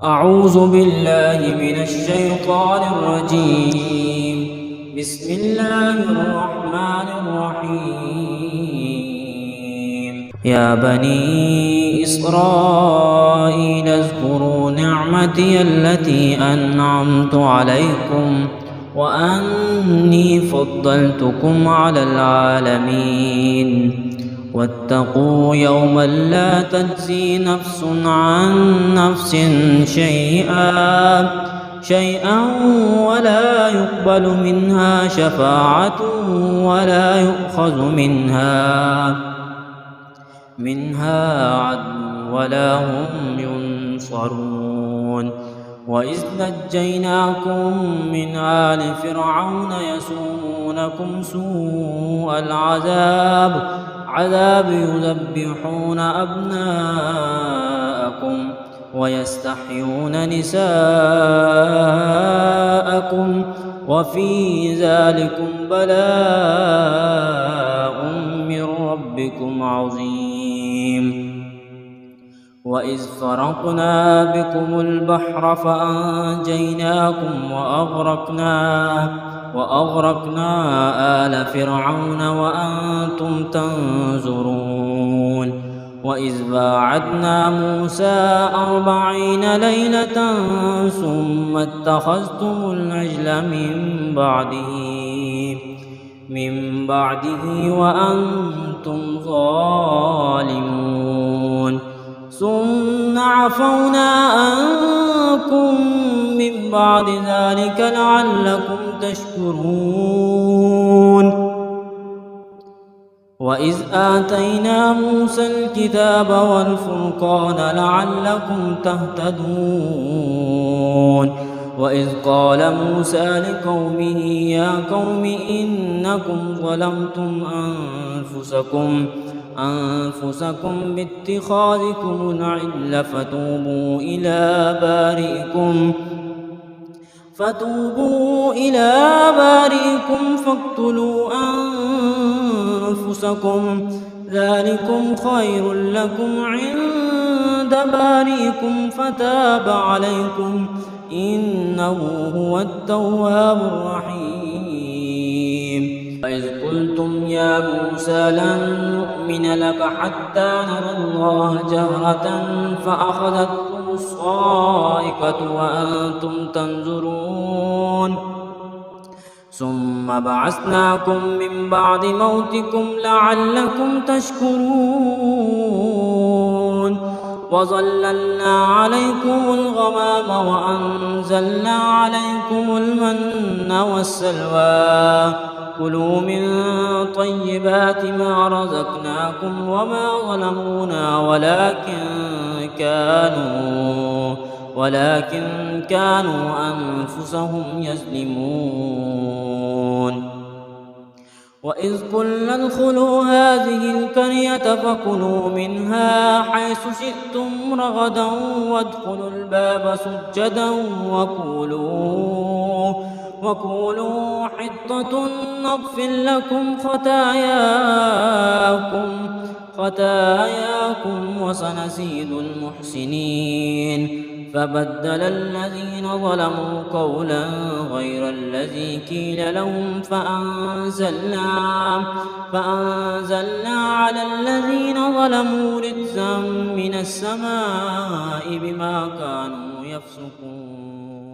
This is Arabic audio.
أعوذ بالله من الشيطان الرجيم. بسم الله الرحمن الرحيم. يا بني إسرائيل اذكروا نعمتي التي أنعمت عليكم وأني فضلتكم على العالمين. واتقوا يوما لا تجزي نفس عن نفس شيئا ولا يقبل منها شفاعة ولا يؤخذ منها عدل ولا هم ينصرون. وإذ نجيناكم من آل فرعون يسومونكم سوء العذاب يذبحون أبناءكم ويستحيون نساءكم وفي ذلكم بلاء من ربكم عظيم. وإذ فرقنا بكم البحر فأنجيناكم وأغرقنا آل فرعون وأنتم تنظرون. وإذ باعثنا موسى 40 ليلة ثم اتخذتم العجل من بعده وأنتم ظالمون. ثم عفونا عنكم من بعد ذلك لعلكم تشكرون. وإذ آتينا موسى الكتاب والفرقان لعلكم تهتدون. وإذ قال موسى لقومه يا قوم إنكم ظلمتم أنفسكم باتخاذكم العجل فتوبوا إلى بارئكم فاقتلوا أنفسكم ذلكم خير لكم عند بارئكم فتاب عليكم إنه هو التواب الرحيم. وإذ قلتم يا موسى لن نؤمن لك حتى نرى الله جهرة فأخذتكم الصاعقة وأنتم تنظرون. ثم بعثناكم من بعد موتكم لعلكم تشكرون. وظللنا عليكم الغمام وأنزلنا عليكم المن والسلوى كلوا من طيبات ما رزقناكم وما ظلمونا ولكن كانوا أنفسهم يظلمون. وإذ قلنا ادخلوا هذه القرية فكلوا منها حيث شئتم رغدا وادخلوا الباب سجدا وقولوا حطة نغفر لكم خطاياكم وسنزيد المحسنين. فبدل الذين ظلموا قولا غير الذي قيل لهم فأنزلنا على الذين ظلموا رجزا من السماء بما كانوا يفسقون.